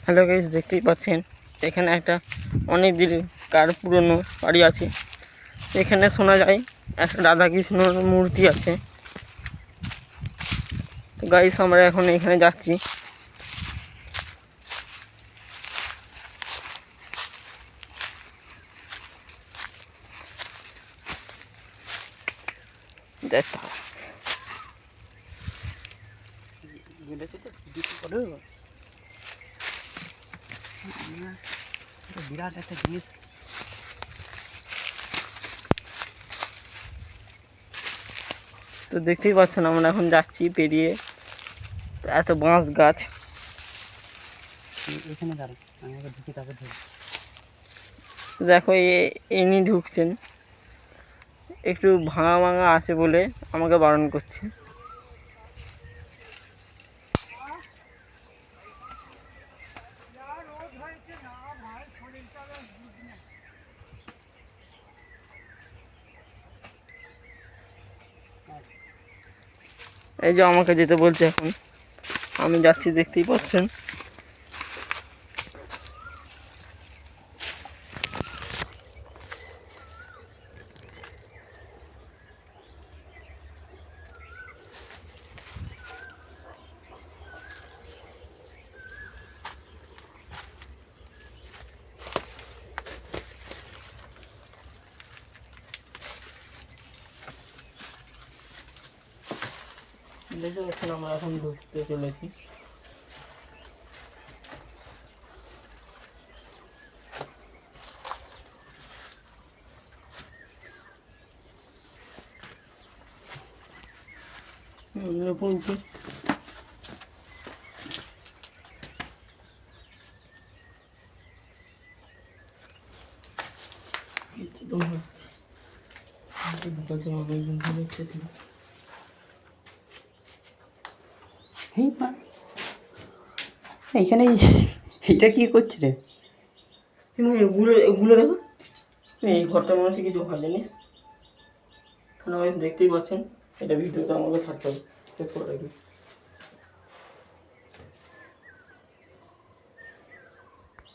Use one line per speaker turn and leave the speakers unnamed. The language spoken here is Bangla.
হ্যালো গাইস, দেখতেই পাচ্ছেন এখানে একটা অনেক দিনকার পুরনো বাড়ি আছে। এখানে শোনা যায় একটা রাধাকৃষ্ণর মূর্তি আছে। তো গাইস, আমরা এখন এখানে যাচ্ছি। দেখা বিরাট একটা জিনিস। তো দেখতেই পাচ্ছেন আমরা এখন যাচ্ছি পেরিয়ে এত বাঁশ গাছ।
এখানে দাঁড়ান, আমি আগে ঢুকি তারপর ধরি।
দেখো ইনি ঢুকছেন, একটু ভাঙা ভাঙা আছে বলে আমাকে বারণ করছে। এই যে আমাকে যেতে বলছে, এখন আমি যাচ্ছি, দেখতেই পাচ্ছেন। দেখতে পাচ্ছেন আমরা এখন ঢুকতে চলেছি। পৌঁছে
এইখানে এটা কি করছে রে?
এগুলো দেখো, এই ঘরটার মনে হচ্ছে কিছু হয় জানিস। দেখতেই পাচ্ছেন, এটা ভিডিওতে আমাকে ছাড়তে হবে, সেভ করে রাখি।